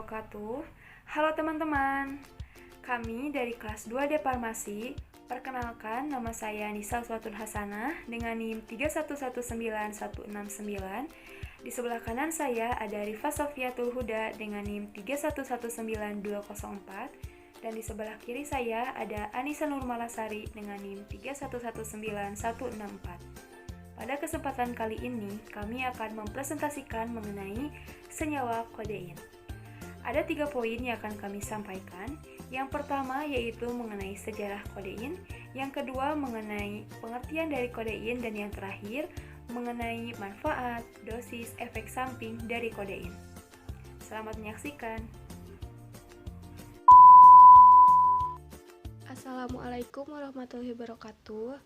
wabarakatuh. Halo teman-teman, kami dari kelas 2D Farmasi. Perkenalkan, nama saya Nisa Uswatun Hasanah dengan NIM 3119169. Di sebelah kanan saya ada Rifa Sofiatul Huda dengan NIM 3119204. Dan di sebelah kiri saya ada Anissa Nurmalasari dengan NIM 3119164. Pada kesempatan kali ini, kami akan mempresentasikan mengenai senyawa kodein. Ada 3 poin yang akan kami sampaikan. Yang pertama yaitu mengenai sejarah kodein, yang kedua mengenai pengertian dari kodein, dan yang terakhir mengenai manfaat, dosis, efek samping dari kodein. Selamat menyaksikan. Assalamualaikum warahmatullahi wabarakatuh.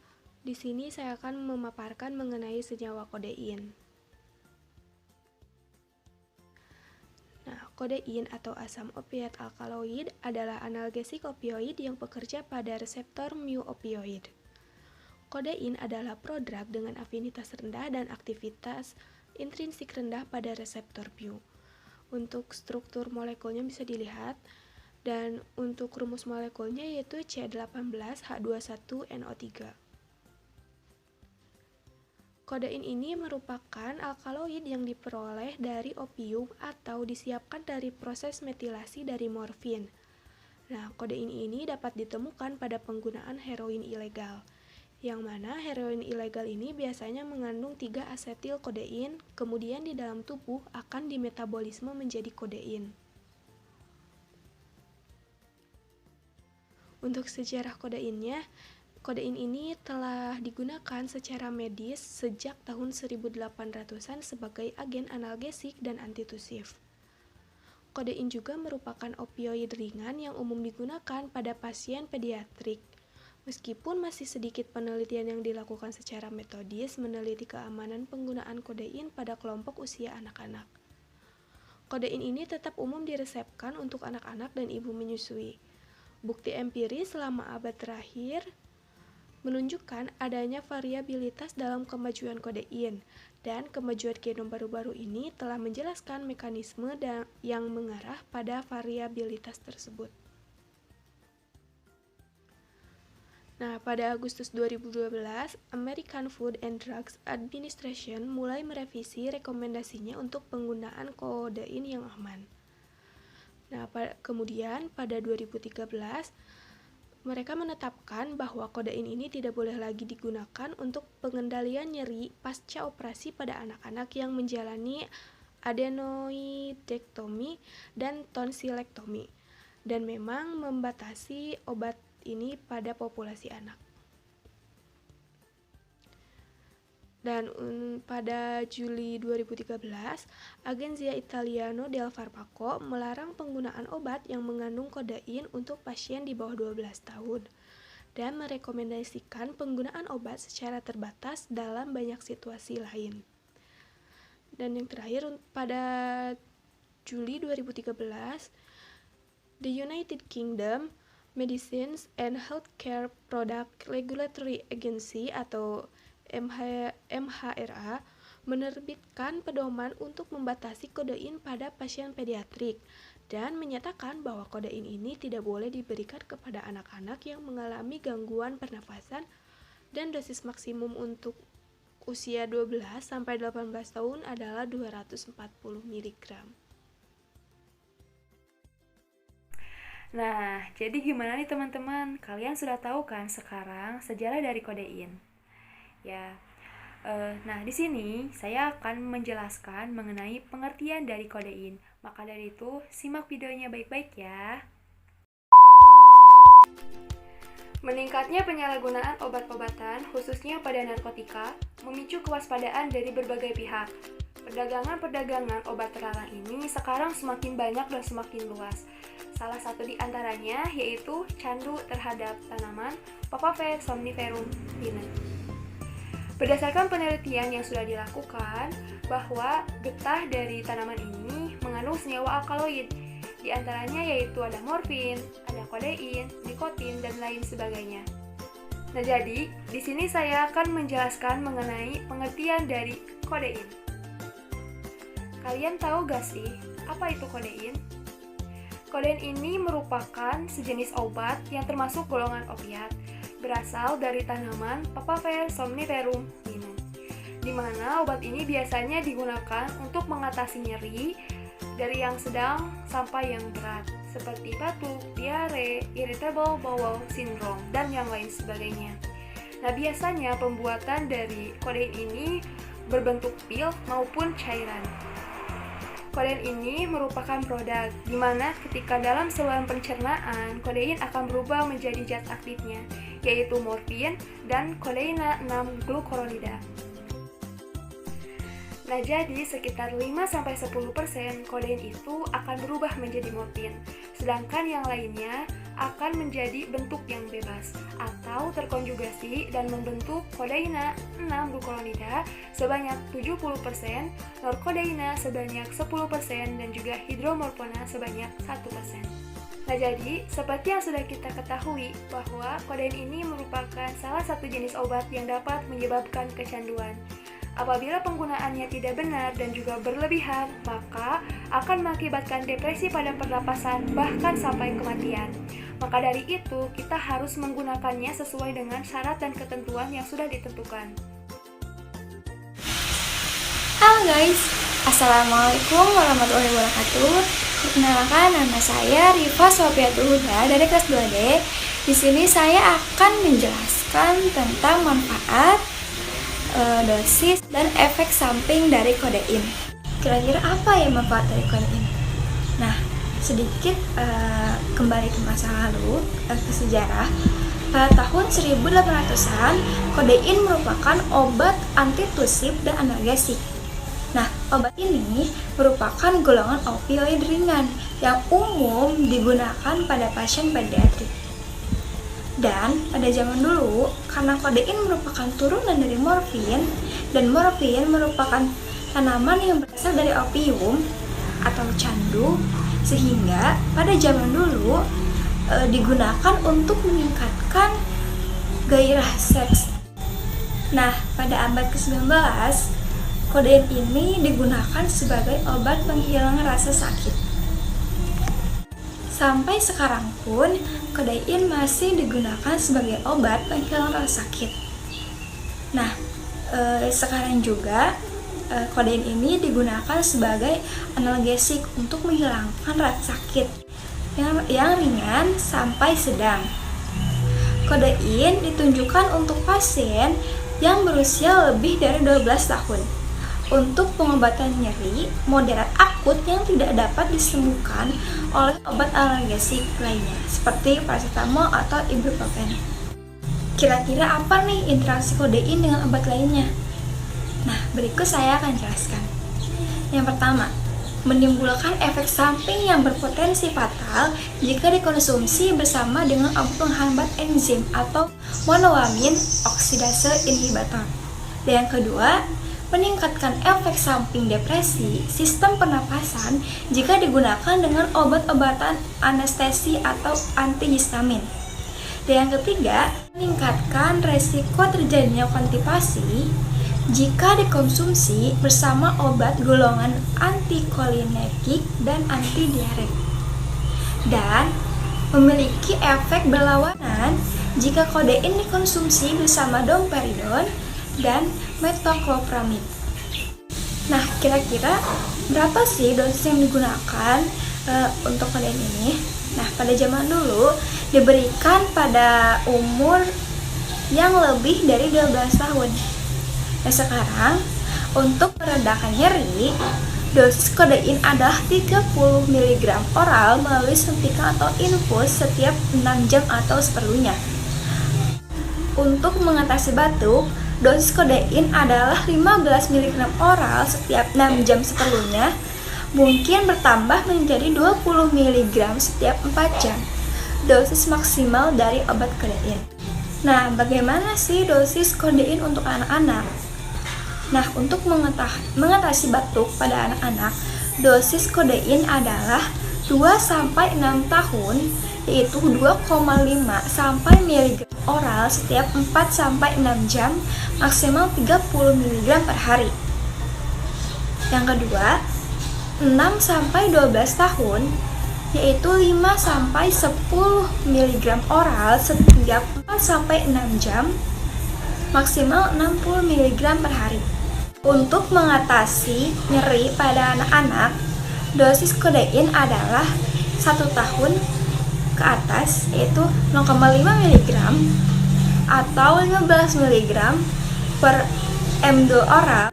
Di sini saya akan memaparkan mengenai senyawa kodein. Nah, kodein atau asam opiat alkaloid adalah analgesik opioid yang bekerja pada reseptor mu opioid. Kodein adalah prodrug dengan afinitas rendah dan aktivitas intrinsik rendah pada reseptor mu. Untuk struktur molekulnya bisa dilihat, dan untuk rumus molekulnya yaitu C18H21NO3. Kodein ini merupakan alkaloid yang diperoleh dari opium atau disiapkan dari proses metilasi dari morfin. Nah, kodein ini dapat ditemukan pada penggunaan heroin ilegal, yang mana heroin ilegal ini biasanya mengandung 3 asetil kodein, kemudian di dalam tubuh akan dimetabolisme menjadi kodein. Untuk sejarah kodeinnya, kodein ini telah digunakan secara medis sejak tahun 1800-an sebagai agen analgesik dan antitusif. Kodein juga merupakan opioid ringan yang umum digunakan pada pasien pediatrik. Meskipun masih sedikit penelitian yang dilakukan secara metodis meneliti keamanan penggunaan kodein pada kelompok usia anak-anak. Kodein ini tetap umum diresepkan untuk anak-anak dan ibu menyusui. Bukti empiris selama abad terakhir menunjukkan adanya variabilitas dalam kemajuan kodein, dan kemajuan genom baru-baru ini telah menjelaskan mekanisme yang mengarah pada variabilitas tersebut. Nah, pada Agustus 2012, American Food and Drugs Administration mulai merevisi rekomendasinya untuk penggunaan kodein yang aman. Nah, kemudian pada 2013, mereka menetapkan bahwa kodein ini tidak boleh lagi digunakan untuk pengendalian nyeri pasca operasi pada anak-anak yang menjalani adenoidektomi dan tonsilektomi, dan memang membatasi obat ini pada populasi anak. Dan pada Juli 2013, Agenzia Italiano del Farmaco melarang penggunaan obat yang mengandung kodein untuk pasien di bawah 12 tahun dan merekomendasikan penggunaan obat secara terbatas dalam banyak situasi lain. Dan yang terakhir, pada Juli 2013, the United Kingdom Medicines and Healthcare Product Regulatory Agency atau MHRA menerbitkan pedoman untuk membatasi kodein pada pasien pediatrik dan menyatakan bahwa kodein ini tidak boleh diberikan kepada anak-anak yang mengalami gangguan pernafasan, dan dosis maksimum untuk usia 12-18 tahun adalah 240 mg. Nah, jadi gimana nih teman-teman? Kalian sudah tahu kan sekarang sejarah dari kodein? Nah di sini saya akan menjelaskan mengenai pengertian dari kodein. Maka dari itu simak videonya baik-baik ya. Meningkatnya penyalahgunaan obat-obatan, khususnya pada narkotika, memicu kewaspadaan dari berbagai pihak. Perdagangan obat terlarang ini sekarang semakin banyak dan semakin luas. Salah satu di antaranya yaitu candu terhadap tanaman Papaver somniferum Linn. Berdasarkan penelitian yang sudah dilakukan, bahwa getah dari tanaman ini mengandung senyawa alkaloid. Di antaranya yaitu ada morfin, ada kodein, nikotin, dan lain sebagainya. Nah, jadi di sini saya akan menjelaskan mengenai pengertian dari kodein. Kalian tahu gak sih apa itu kodein? Kodein ini merupakan sejenis obat yang termasuk golongan opiat, berasal dari tanaman Papaver somniferum minum, di mana obat ini biasanya digunakan untuk mengatasi nyeri dari yang sedang sampai yang berat, seperti batuk, diare, irritable bowel syndrome, dan yang lain sebagainya. Nah, biasanya pembuatan dari kodein ini berbentuk pil maupun cairan. Kodein ini merupakan produk di mana ketika dalam saluran pencernaan, kodein akan berubah menjadi zat aktifnya, yaitu morfin dan kodeina 6-glucuronida. Nah, jadi sekitar 5-10% kodein itu akan berubah menjadi morfin, sedangkan yang lainnya akan menjadi bentuk yang bebas atau terkonjugasi dan membentuk kodeina 6-glucuronida sebanyak 70%, norkodeina sebanyak 10%, dan juga hidromorfona sebanyak 1%. Nah, jadi seperti yang sudah kita ketahui bahwa kodein ini merupakan salah satu jenis obat yang dapat menyebabkan kecanduan. Apabila penggunaannya tidak benar dan juga berlebihan, maka akan mengakibatkan depresi pada pernapasan bahkan sampai kematian. Maka dari itu, kita harus menggunakannya sesuai dengan syarat dan ketentuan yang sudah ditentukan. Halo guys, Assalamualaikum warahmatullahi wabarakatuh. Perkenalkan, nama saya Rifa Sofiatul Huda dari kelas 2D. Di sini saya akan menjelaskan tentang manfaat, dosis, dan efek samping dari kodein. Kira-kira apa ya manfaat dari kodein? Nah, sedikit kembali ke masa lalu, ke sejarah. Pada tahun 1800-an, kodein merupakan obat antitusif dan analgesik. Nah, obat ini merupakan golongan opioid ringan yang umum digunakan pada pasien pediatrik. Dan pada zaman dulu, karena kodein merupakan turunan dari morfin, dan morfin merupakan tanaman yang berasal dari opium atau candu, sehingga pada zaman dulu digunakan untuk meningkatkan gairah seks. Nah, pada abad ke-19, kodein ini digunakan sebagai obat penghilang rasa sakit. Sampai sekarang pun, kodein masih digunakan sebagai obat penghilang rasa sakit. Nah, sekarang juga kodein ini digunakan sebagai analgesik untuk menghilangkan rasa sakit yang ringan sampai sedang. Kodein ditunjukkan untuk pasien yang berusia lebih dari 12 tahun untuk pengobatan nyeri moderat akut yang tidak dapat disembuhkan oleh obat analgesik lainnya seperti paracetamol atau ibuprofen. Kira-kira apa nih interaksi kodein dengan obat lainnya? Nah, berikut saya akan jelaskan. Yang pertama, menimbulkan efek samping yang berpotensi fatal jika dikonsumsi bersama dengan obat penghambat enzim atau monoamin oksidase inhibitor. Dan yang kedua, meningkatkan efek samping depresi sistem pernapasan jika digunakan dengan obat-obatan anestesi atau antihistamin. Dan yang ketiga, meningkatkan resiko terjadinya konstipasi jika dikonsumsi bersama obat golongan antikolinergik dan antidiaretik. Dan memiliki efek berlawanan jika kodein dikonsumsi bersama domperidon dan metoclopramid. Nah, kira-kira berapa sih dosis yang digunakan untuk kodein ini? Nah, pada zaman dulu diberikan pada umur yang lebih dari 12 tahun. Nah, sekarang untuk meredakan nyeri, dosis kodein adalah 30 mg oral melalui suntikan atau infus setiap 6 jam atau seperlunya. Untuk mengatasi batuk, dosis kodein adalah 15 mg oral setiap 6 jam seperlunya, mungkin bertambah menjadi 20 mg setiap 4 jam, dosis maksimal dari obat kodein. Nah, bagaimana sih dosis kodein untuk anak-anak? Nah, untuk mengatasi batuk pada anak-anak, dosis kodein adalah 2-6 tahun, yaitu 2,5 sampai mg oral setiap 4-6 jam, maksimal 30 mg per hari. Yang kedua, 6-12 tahun, yaitu 5-10 mg oral setiap 4-6 jam, maksimal 60 mg per hari. Untuk mengatasi nyeri pada anak-anak, dosis kodein adalah 1 tahun ke atas, yaitu 0,5 mg atau 15 mg per M2 oral,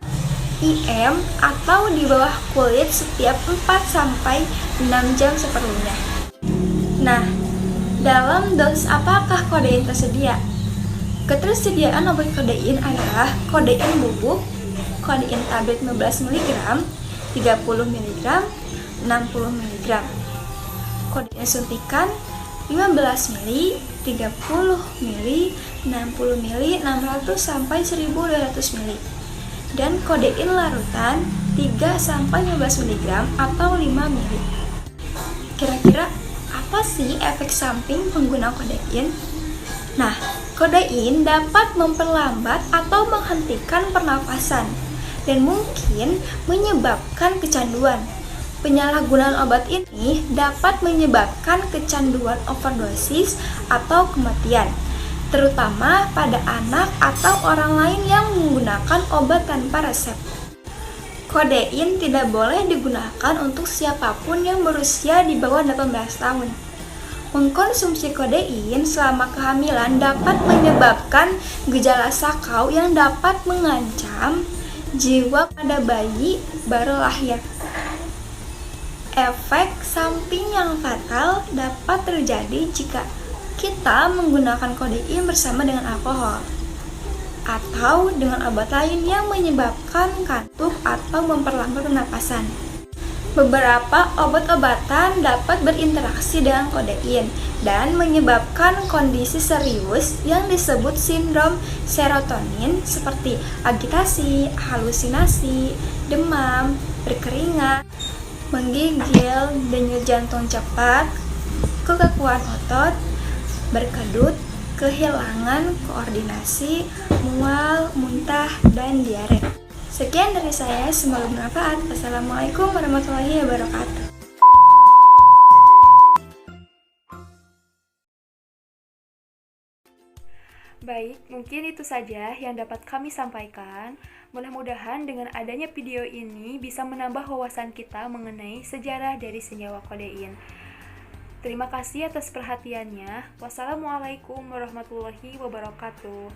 IM atau di bawah kulit setiap 4-6 jam seperlunya. Nah, dalam dosis apakah kodein tersedia? Ketersediaan obat kodein adalah kodein bubuk, kodein tablet 15 mg, 30 mg, 60 mg. Kodein suntikan 15 ml, 30 ml, 60 ml, 600 sampai 1200 ml. Dan kodein larutan 3-15 mg atau 5 ml. Kira-kira apa sih efek samping pengguna kodein? Nah, kodein dapat memperlambat atau menghentikan pernafasan dan mungkin menyebabkan kecanduan. Penyalahgunaan obat ini dapat menyebabkan kecanduan overdosis atau kematian, terutama pada anak atau orang lain yang menggunakan obat tanpa resep. Kodein tidak boleh digunakan untuk siapapun yang berusia di bawah 18 tahun. Mengkonsumsi kodein selama kehamilan dapat menyebabkan gejala sakau yang dapat mengancam jiwa pada bayi baru lahir. Efek samping yang fatal dapat terjadi jika kita menggunakan kodein bersama dengan alkohol atau dengan obat lain yang menyebabkan kantuk atau memperlambat pernapasan. Beberapa obat-obatan dapat berinteraksi dengan kodein dan menyebabkan kondisi serius yang disebut sindrom serotonin seperti agitasi, halusinasi, demam, berkeringat, menggigil, denyut jantung cepat, kekakuan otot, berkedut, kehilangan koordinasi, mual, muntah, dan diare. Sekian dari saya, semoga bermanfaat. Wassalamualaikum warahmatullahi wabarakatuh. Baik, mungkin itu saja yang dapat kami sampaikan. Mudah-mudahan dengan adanya video ini bisa menambah wawasan kita mengenai sejarah dari senyawa kodein. Terima kasih atas perhatiannya. Wassalamualaikum warahmatullahi wabarakatuh.